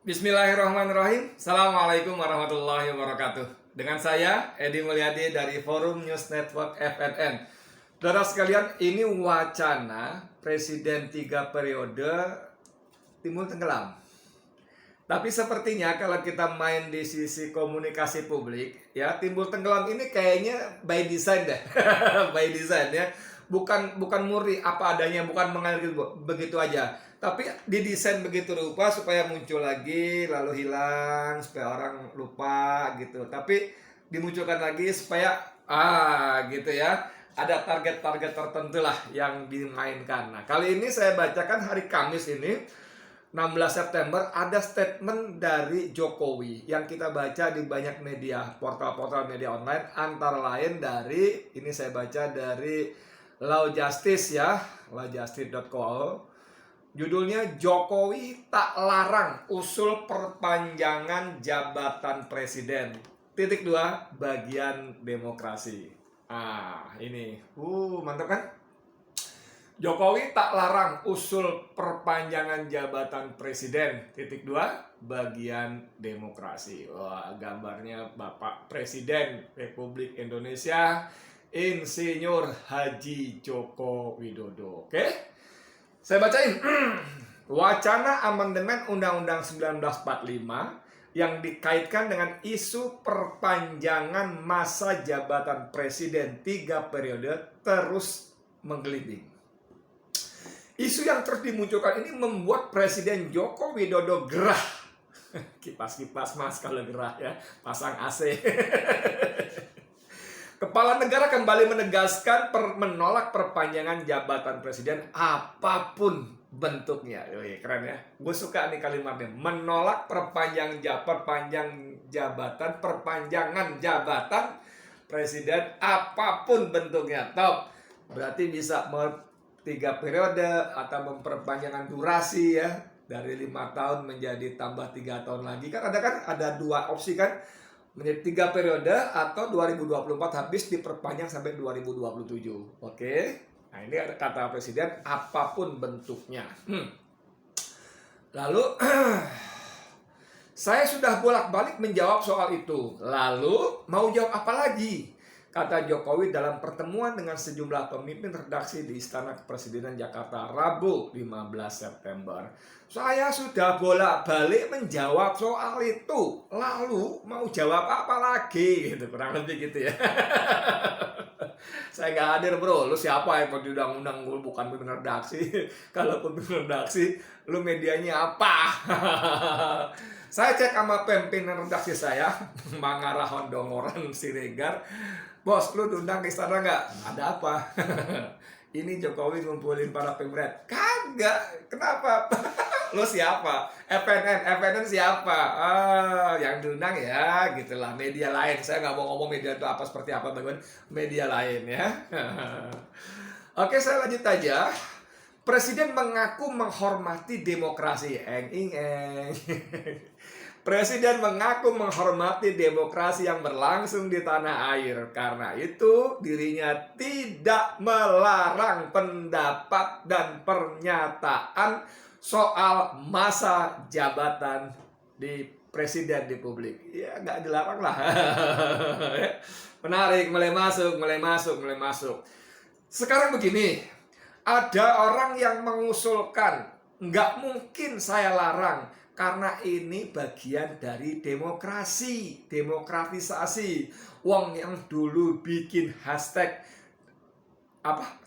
Bismillahirrahmanirrahim. Assalamualaikum warahmatullahi wabarakatuh. Dengan saya, Edi Mulyadi dari Forum News Network FNN. Saudara sekalian, ini wacana Presiden 3 periode timbul tenggelam. Tapi sepertinya kalau kita main di sisi komunikasi publik, ya timbul tenggelam ini kayaknya by design deh. By design ya. Bukan murni apa adanya, bukan mengalir begitu aja. Tapi didesain begitu rupa supaya muncul lagi, lalu hilang, supaya orang lupa gitu. Tapi dimunculkan lagi supaya gitu ya. Ada target-target tertentu lah yang dimainkan. Nah, kali ini saya bacakan hari Kamis ini 16 September ada statement dari Jokowi yang kita baca di banyak media, portal-portal media online, antara lain dari, ini saya baca dari Law Justice ya, lawjustice.co. Judulnya Jokowi tak larang usul perpanjangan jabatan presiden. Titik 2, bagian demokrasi. Ini. Mantap kan? Jokowi tak larang usul perpanjangan jabatan presiden. Titik 2, bagian demokrasi. Wah, gambarnya Bapak Presiden Republik Indonesia Insinyur Haji Joko Widodo. Oke? Saya bacain. Wacana amandemen Undang-Undang 1945 yang dikaitkan dengan isu perpanjangan masa jabatan presiden 3 periode terus menggelinding. Isu yang terus dimunculkan ini membuat Presiden Joko Widodo gerah. Kipas-kipas mas kalau gerah ya, pasang AC. Kepala negara kembali menegaskan menolak perpanjangan jabatan presiden apapun bentuknya. Yoi, keren ya. Gue suka nih kalimatnya. Menolak perpanjangan jabatan presiden apapun bentuknya. Top. Berarti bisa 3 periode atau memperpanjangkan durasi ya. Dari 5 tahun menjadi tambah 3 tahun lagi. Kan ada 2 opsi kan. Menjadi 3 periode atau 2024 habis diperpanjang sampai 2027. Oke. Nah, ini ada kata presiden apapun bentuknya. Lalu saya sudah bolak-balik menjawab soal itu. Lalu mau jawab apa lagi? Kata Jokowi dalam pertemuan dengan sejumlah pemimpin redaksi di Istana Kepresidenan Jakarta Rabu 15 September. Saya sudah bolak-balik menjawab soal itu. Lalu mau jawab apa lagi? Gitu, kurang lebih gitu ya. Saya nggak hadir bro. Lu siapa yang mau diundang-undang? Gue bukan pemimpin redaksi. Kalau pemimpin redaksi, lu medianya apa? Saya cek sama pimpinan redaksi saya, Mangara Hondongoran Siregar. Bos, lu diundang ke istana nggak? Ada apa? Ini Jokowi ngumpulin para pemret. Kagak. Kenapa? Lu siapa? FNN siapa? Yang diundang ya, gitulah. Media lain. Saya nggak mau ngomong media itu apa seperti apa, teman-teman. Media lain ya. Oke, saya lanjut aja. Presiden mengaku menghormati demokrasi. Presiden mengaku menghormati demokrasi yang berlangsung di tanah air. Karena itu, dirinya tidak melarang pendapat dan pernyataan soal masa jabatan di presiden di publik. Ya, nggak dilarang lah. Menarik, mulai masuk. Sekarang begini, ada orang yang mengusulkan, nggak mungkin saya larang, karena ini bagian dari demokrasi, demokratisasi. Wong yang dulu bikin hashtag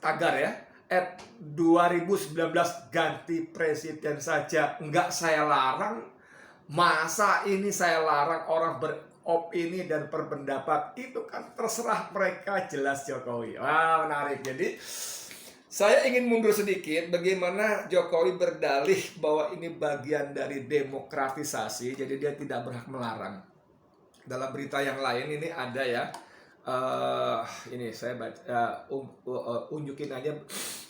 tagar ya, 2019 ganti presiden saja, nggak saya larang. Masa ini saya larang orang beropini dan berpendapat? Itu kan terserah mereka, jelas Jokowi. Wah, menarik. Jadi saya ingin mundur sedikit, bagaimana Jokowi berdalih bahwa ini bagian dari demokratisasi, jadi dia tidak berhak melarang. Dalam berita yang lain ini ada ya, ini saya baca, unjukin aja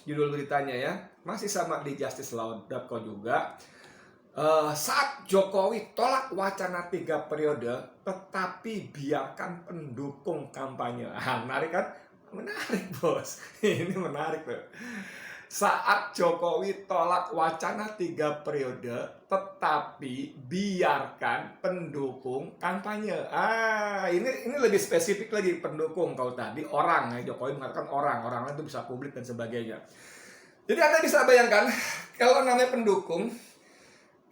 judul beritanya ya, masih sama di justicelaw.co juga. Saat Jokowi tolak wacana 3 periode, tetapi biarkan pendukung kampanye. Menarik kan? Menarik bos, ini menarik tuh. saat Jokowi tolak wacana 3 periode, tetapi biarkan pendukung kampanye. Ini lebih spesifik lagi pendukung. Kalau tadi orang, Jokowi mengatakan orang itu bisa publik dan sebagainya. Jadi Anda bisa bayangkan kalau namanya pendukung,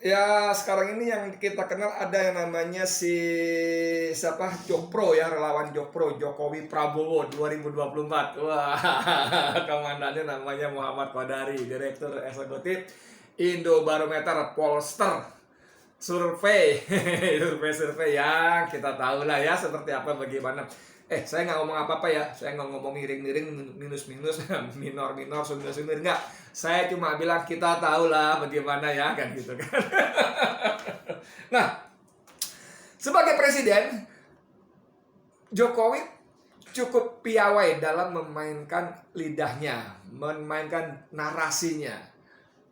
ya sekarang ini yang kita kenal ada yang namanya siapa, Jokpro ya, relawan Jokpro, Jokowi Prabowo 2024. Wah, komandannya namanya Muhammad Kodari, Direktur Eksekutif Indobarometer Polster Survei. Survei yang kita tahu lah ya seperti apa bagaimana. Saya nggak ngomong apa-apa ya, saya nggak ngomong miring-miring, minus-minus, minor-minor, sumir-sumir, nggak. Saya cuma bilang kita tahu lah bagaimana ya, kan gitu kan. Nah, sebagai presiden, Jokowi cukup piawai dalam memainkan lidahnya, memainkan narasinya,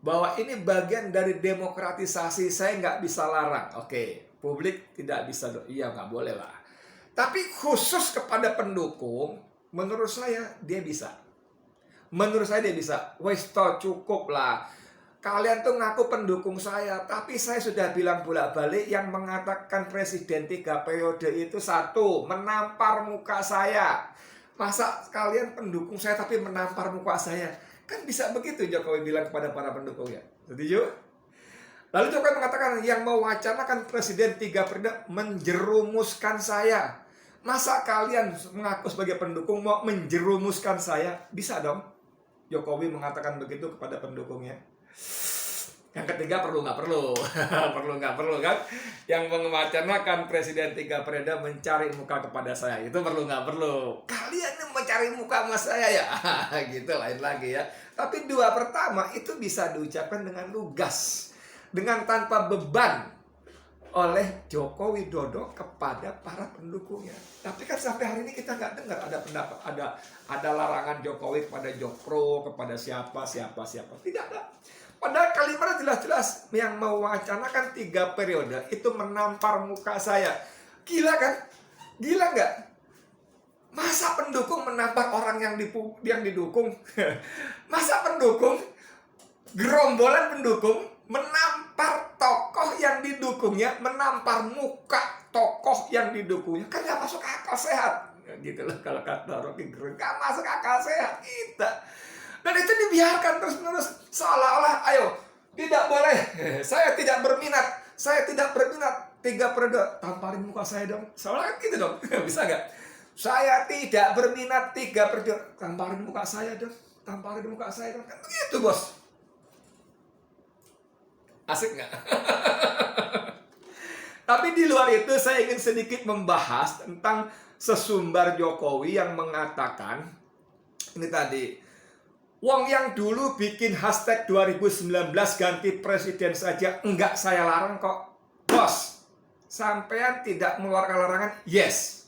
bahwa ini bagian dari demokratisasi, saya nggak bisa larang. Oke, publik tidak bisa, iya nggak boleh lah. Tapi khusus kepada pendukung, menurut saya dia bisa. Menurut saya dia bisa. Wes toh cukup lah. Kalian tuh ngaku pendukung saya, tapi saya sudah bilang bolak-balik, yang mengatakan presiden 3 periode itu satu, menampar muka saya. Masa kalian pendukung saya tapi menampar muka saya? Kan bisa begitu Jokowi bilang kepada para pendukungnya. Setuju? Lalu Jokowi mengatakan yang mewacanakan presiden 3 periode menjerumuskan saya. Masa kalian mengaku sebagai pendukung mau menjerumuskan saya? Bisa dong Jokowi mengatakan begitu kepada pendukungnya. Yang ketiga, perlu nggak perlu? Perlu nggak perlu kan? Yang mewacanakan presiden 3 periode mencari muka kepada saya, itu perlu nggak perlu? Kalian yang mencari muka sama saya ya? Gitu, lain lagi ya. Tapi 2 pertama itu bisa diucapkan dengan lugas, dengan tanpa beban oleh Joko Widodo kepada para pendukungnya. Tapi kan sampai hari ini kita nggak dengar ada pendapat, ada larangan Jokowi kepada Jokpro, kepada siapa. Tidak ada. Padahal kalimatnya jelas-jelas, yang mewacanakan 3 periode itu menampar muka saya. Gila kan? Gila nggak? Masa pendukung menampar orang yang didukung? Masa pendukung, gerombolan pendukung menampar tokoh yang didukungnya, menampar muka tokoh yang didukungnya? Kan gak masuk akal sehat, gitu loh kalau kata Rocky Gerung, gak masuk akal sehat kita. Dan itu dibiarkan terus-menerus, seolah-olah ayo tidak boleh, saya tidak berminat 3 periode, tamparin muka saya dong, seolah kan gitu dong. Bisa gak? Saya tidak berminat 3 periode, tamparin muka saya dong, kan begitu bos. Asik nggak? Tapi di luar itu saya ingin sedikit membahas tentang sesumbar Jokowi yang mengatakan, ini tadi, wong yang dulu bikin hashtag 2019 ganti presiden saja enggak saya larang kok. Bos, sampean tidak mengeluarkan larangan? Yes.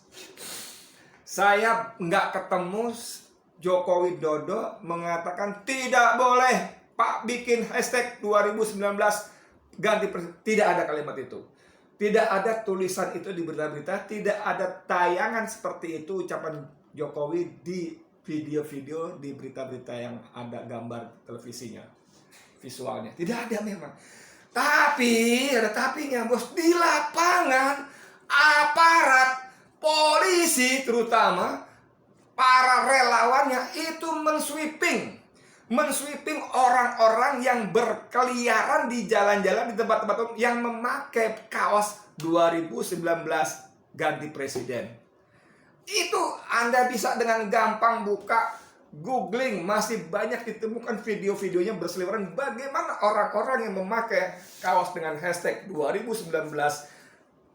Saya enggak ketemu Joko Widodo mengatakan tidak boleh Pak bikin hashtag 2019 ganti presiden. Tidak ada kalimat itu. Tidak ada tulisan itu di berita-berita. Tidak ada tayangan seperti itu ucapan Jokowi di video-video di berita-berita yang ada gambar televisinya, visualnya. Tidak ada memang. Tapi, ada tapinya bos. Di lapangan, aparat, polisi terutama, para relawannya itu mensweeping orang-orang yang berkeliaran di jalan-jalan, di tempat-tempat umum yang memakai kaos 2019 ganti presiden. Itu Anda bisa dengan gampang buka, googling, masih banyak ditemukan video-videonya berseliweran bagaimana orang-orang yang memakai kaos dengan hashtag 2019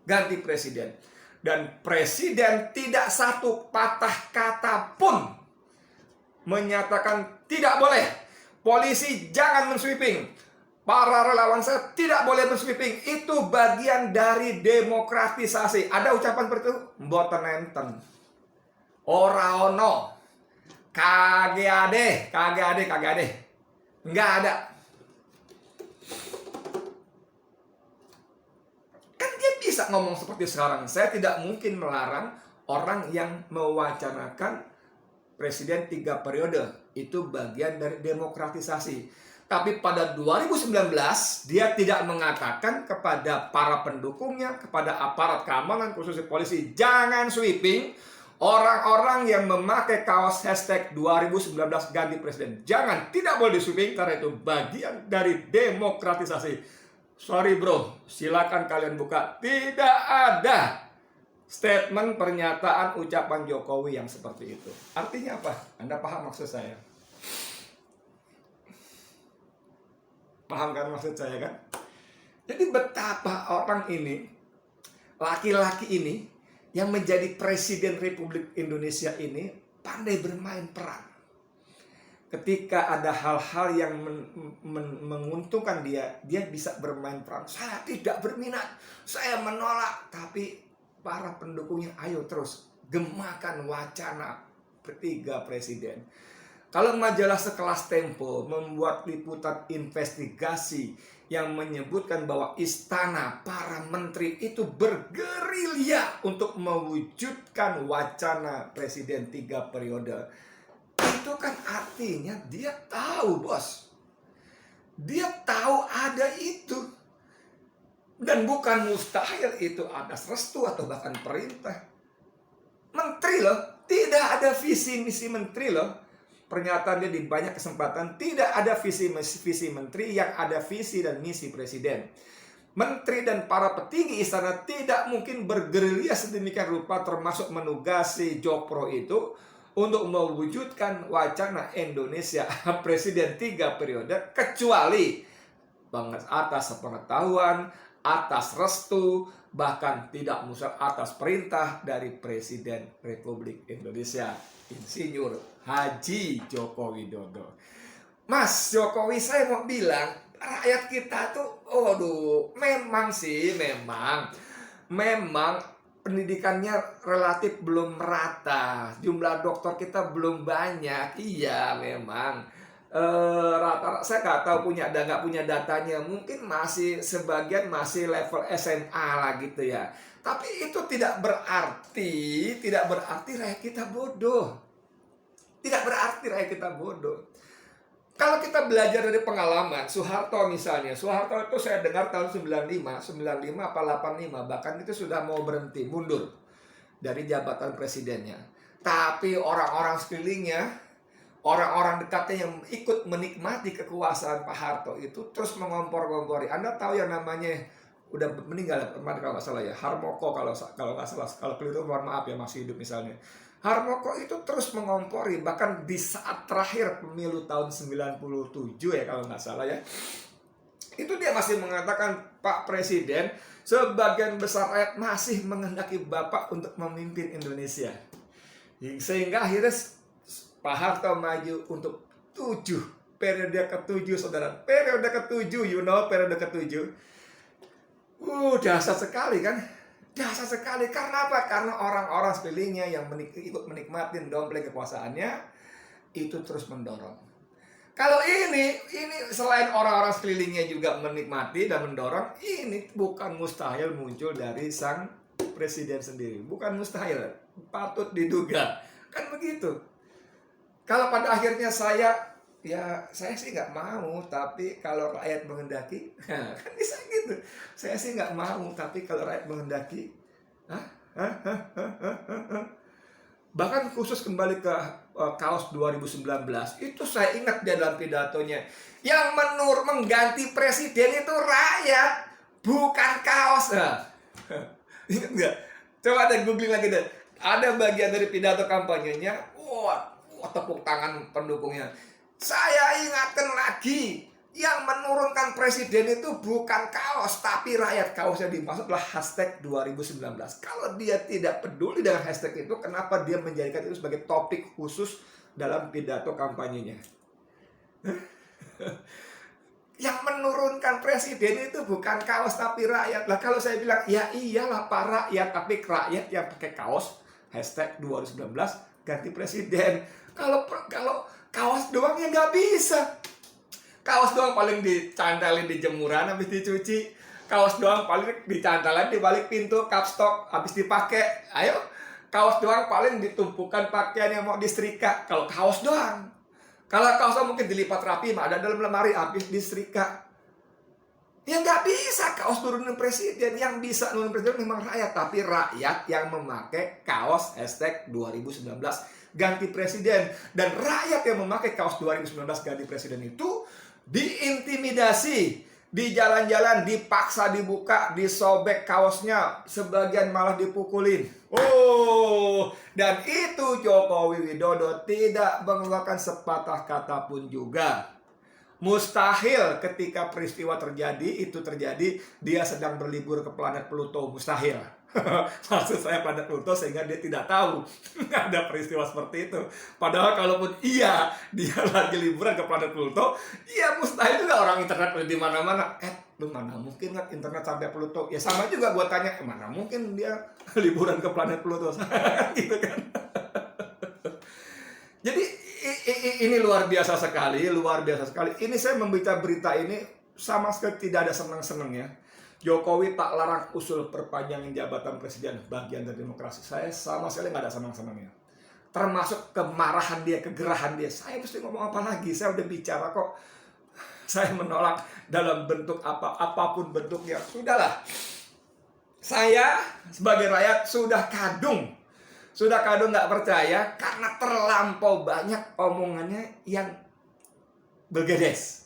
ganti presiden. Dan presiden tidak satu patah kata pun menyatakan tidak boleh, polisi jangan mensweeping, para relawan saya tidak boleh mensweeping. Itu bagian dari demokratisasi. Ada ucapan seperti itu? Mboten enten, ora ono, KGAD, nggak ada. Kan dia bisa ngomong seperti sekarang, saya tidak mungkin melarang orang yang mewacanakan presiden 3 periode. Itu bagian dari demokratisasi. Tapi pada 2019 dia tidak mengatakan kepada para pendukungnya, kepada aparat keamanan khususnya polisi, jangan sweeping orang-orang yang memakai kaos hashtag 2019 ganti presiden. Jangan, tidak boleh di sweeping karena itu bagian dari demokratisasi. Sorry bro, silakan kalian buka. Tidak ada statement, pernyataan, ucapan Jokowi yang seperti itu. Artinya apa? Anda paham maksud saya? Paham kan maksud saya kan? Jadi betapa orang ini, laki-laki ini, yang menjadi Presiden Republik Indonesia ini pandai bermain peran. Ketika ada hal-hal yang menguntungkan dia bisa bermain peran. Saya tidak berminat, saya menolak. Tapi para pendukungnya, ayo terus gemakan wacana 3 presiden. Kalau majalah sekelas Tempo membuat liputan investigasi yang menyebutkan bahwa istana para menteri itu bergerilya untuk mewujudkan wacana presiden 3 periode, itu kan artinya dia tahu, bos. Dia tahu ada itu. Dan bukan mustahil itu atas restu atau bahkan perintah. Menteri loh, tidak ada visi misi menteri loh. Pernyataan dia di banyak kesempatan, tidak ada visi menteri, yang ada visi dan misi presiden. Menteri dan para petinggi istana tidak mungkin bergerilya sedemikian rupa, termasuk menugasi Jokpro itu untuk mewujudkan wacana Indonesia presiden 3 periode, kecuali atas pengetahuan, atas restu, bahkan tidak musyak atas perintah dari Presiden Republik Indonesia, Insinyur Haji Joko Widodo. Mas Jokowi, saya mau bilang, rakyat kita tuh, memang pendidikannya relatif belum merata, jumlah dokter kita belum banyak. Iya, memang rata-rata saya nggak tahu nggak punya datanya, mungkin masih sebagian masih level SMA lah gitu ya. Tapi itu tidak berarti rakyat kita bodoh. Tidak berarti rakyat kita bodoh. Kalau kita belajar dari pengalaman Soeharto misalnya, Soeharto itu saya dengar tahun 95 apa 85, bahkan itu sudah mau berhenti, mundur dari jabatan presidennya. Tapi orang-orang sekelilingnya, orang-orang dekatnya yang ikut menikmati kekuasaan Pak Harto itu terus mengompor-ngompori. Anda tahu yang namanya, udah meninggal kalau nggak salah ya, Harmoko kalau nggak salah, kalau keliru mohon maaf ya, masih hidup misalnya. Harmoko itu terus mengompori, bahkan di saat terakhir pemilu tahun 97 ya kalau nggak salah ya, itu dia masih mengatakan, Pak Presiden, sebagian besar rakyat masih menghendaki Bapak untuk memimpin Indonesia. Sehingga akhirnya Pak Harto maju untuk 7 periode ke-7, saudara. Periode ke-7, periode ke-7. Dahsyat sekali kan? Dahsyat sekali. Karena apa? Karena orang-orang sekelilingnya yang ikut menikmati dompleng kekuasaannya itu terus mendorong. Kalau ini selain orang-orang sekelilingnya juga menikmati dan mendorong, ini bukan mustahil muncul dari sang presiden sendiri. Bukan mustahil, patut diduga. Kan begitu. Kalau pada akhirnya saya sih nggak mau, tapi kalau rakyat menghendaki, kan bisa gitu. Saya sih nggak mau, tapi kalau rakyat menghendaki, bahkan khusus kembali ke kaos 2019, itu saya ingat dia dalam pidatonya, yang mengganti presiden itu rakyat, bukan kaos. Ingat nggak? Coba ada googling lagi deh. Ada bagian dari pidato kampanyenya, tepuk tangan pendukungnya. Saya ingatkan lagi, yang menurunkan presiden itu bukan kaos, tapi rakyat. Kaosnya dimaksudlah hashtag 2019. Kalau dia tidak peduli dengan hashtag itu, kenapa dia menjadikan itu sebagai topik khusus dalam pidato kampanyenya? Yang menurunkan presiden itu bukan kaos, tapi rakyat. Lah kalau saya bilang, ya iyalah Pak rakyat, tapi rakyat yang pakai kaos hashtag 2019 ganti presiden. Kalau kaos doang ya nggak bisa. Kaos doang paling dicantelin di jemuran habis dicuci. Kaos doang paling dicantelin di balik pintu kapstok habis dipakai. Ayo, Kaos doang paling ditumpukan pakaian yang mau disetrika. Kalau kaos doang. Kalau kaosnya mungkin dilipat rapi, ada dalam lemari, habis disetrika. Ya nggak bisa kaos turunin presiden. Yang bisa nurunin presiden memang rakyat. Tapi rakyat yang memakai kaos hashtag 2019 ganti presiden. Dan rakyat yang memakai kaos 2019 ganti presiden itu diintimidasi. Di jalan-jalan dipaksa dibuka, disobek kaosnya, sebagian malah dipukulin. Oh, dan itu Jokowi Widodo tidak mengeluarkan sepatah kata pun juga. Mustahil ketika peristiwa itu terjadi, dia sedang berlibur ke planet Pluto. Mustahil. Maksud saya planet Pluto sehingga dia tidak tahu ada peristiwa seperti itu. Padahal kalaupun iya dia lagi liburan ke planet Pluto, iya mustahil juga orang internet di mana-mana. Lu mana mungkin nggak internet sampai Pluto? Ya sama juga gue tanya, mana mungkin dia liburan ke planet Pluto? Gitu kan. Jadi ini luar biasa sekali, luar biasa sekali. Ini saya membaca berita ini sama sekali tidak ada senang-senangnya. Jokowi tak larang usul perpanjangan jabatan presiden, bagian dari demokrasi. Saya sama sekali nggak ada senang-senangnya. Termasuk kemarahan dia, kegerahan dia. Saya mesti ngomong apa lagi? Saya udah bicara kok. Saya menolak dalam bentuk apapun bentuknya. Sudahlah. Saya sebagai rakyat sudah kadung nggak percaya karena terlampau banyak omongannya yang bergedes.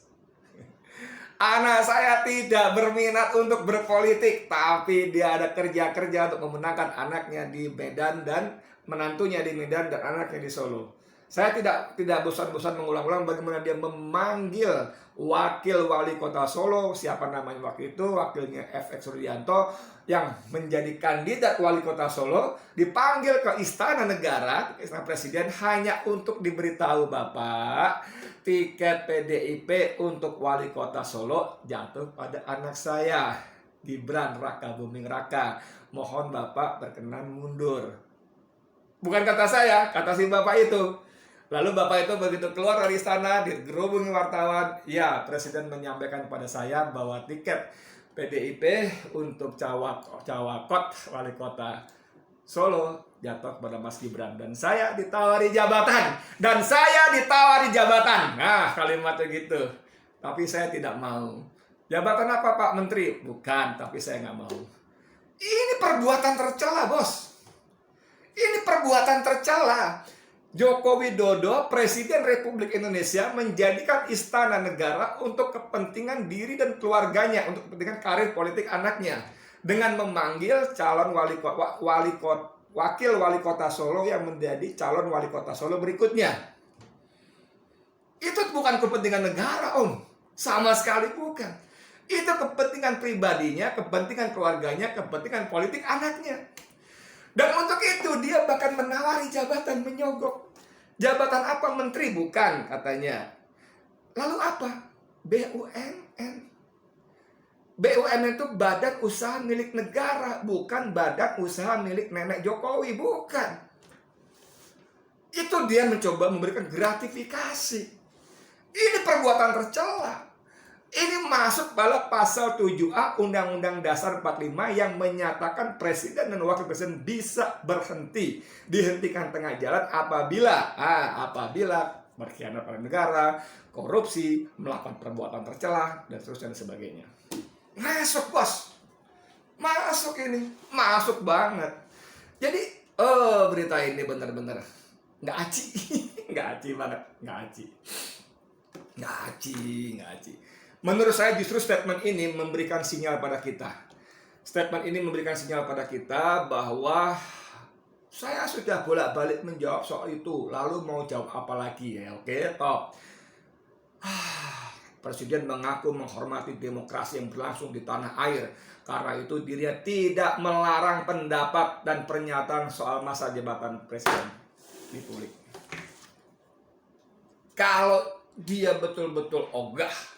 Anak saya tidak berminat untuk berpolitik, tapi dia ada kerja-kerja untuk memenangkan anaknya di Medan dan menantunya di Medan dan anaknya di Solo. Saya tidak bosan-bosan mengulang-ulang bagaimana dia memanggil wakil wali kota Solo, siapa namanya waktu itu, wakilnya FX Rudianto, yang menjadi kandidat wali kota Solo, dipanggil ke Istana Negara, ke Istana Presiden, hanya untuk diberitahu, Bapak, tiket PDIP untuk wali kota Solo jatuh pada anak saya, Gibran Raka Buming Raka. Mohon Bapak berkenan mundur. Bukan kata saya, kata si Bapak itu. Lalu Bapak itu begitu keluar dari istana, digerubungi wartawan. Ya, Presiden menyampaikan kepada saya bahwa tiket PDIP untuk cawakot wali kota Solo jatuh kepada Mas Gibran. Dan saya ditawari jabatan. Nah, kalimatnya gitu. Tapi saya tidak mau. Jabatan apa Pak Menteri? Bukan, tapi saya nggak mau. Ini perbuatan tercela, bos. Ini perbuatan tercela. Joko Widodo, Presiden Republik Indonesia, menjadikan Istana Negara untuk kepentingan diri dan keluarganya, untuk kepentingan karir politik anaknya, dengan memanggil calon wakil wali kota Solo yang menjadi calon wali kota Solo berikutnya. Itu bukan kepentingan negara, Om. Sama sekali bukan. Itu kepentingan pribadinya, kepentingan keluarganya, kepentingan politik anaknya. Dan untuk itu dia bahkan menawari jabatan, menyogok. Jabatan apa? Menteri? Bukan, katanya. Lalu apa? BUMN. BUMN itu badan usaha milik negara, bukan badan usaha milik nenek Jokowi, bukan. Itu dia mencoba memberikan gratifikasi. Ini perbuatan tercela. Ini masuk pada pasal 7A Undang-Undang Dasar 45 yang menyatakan presiden dan wakil presiden bisa berhenti, dihentikan tengah jalan apabila berkhianat pada negara, korupsi, melakukan perbuatan tercela, dan seterusnya dan sebagainya. Masuk, bos. Masuk ini. Masuk banget. Jadi, berita ini benar-benar nggak aci. Nggak aci banget. Nggak aci. Menurut saya justru statement ini memberikan sinyal pada kita. Statement ini memberikan sinyal pada kita bahwa saya sudah bolak-balik menjawab soal itu. Lalu mau jawab apa lagi ya? Oke, top. Presiden mengaku menghormati demokrasi yang berlangsung di tanah air. Karena itu dirinya tidak melarang pendapat dan pernyataan soal masa jabatan presiden di publik. Kalau dia betul-betul ogah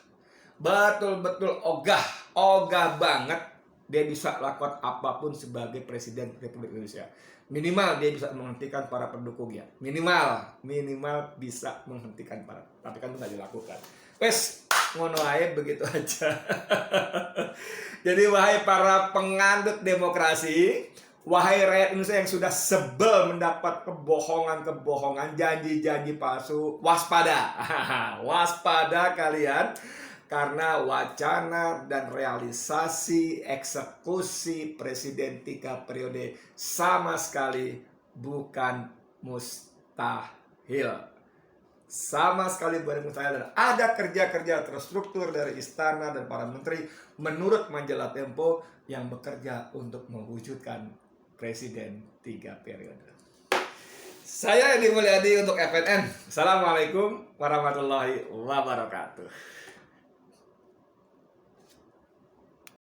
banget, dia bisa lakukan apapun sebagai presiden Republik Indonesia. Minimal dia bisa menghentikan para pendukungnya. Minimal bisa menghentikan para. Tapi kan itu nggak dilakukan. Wes, ngono ae begitu aja. Jadi wahai para penganut demokrasi, Wahai rakyat Indonesia yang sudah sebel mendapat kebohongan-kebohongan, janji-janji palsu, waspada. Waspada kalian, karena wacana dan realisasi eksekusi Presiden 3 periode sama sekali bukan mustahil. Sama sekali bukan mustahil. Dan ada kerja-kerja terstruktur dari istana dan para menteri menurut majalah Tempo yang bekerja untuk mewujudkan Presiden 3 periode. Saya Edi Mulyadi untuk FNN. Assalamualaikum warahmatullahi wabarakatuh.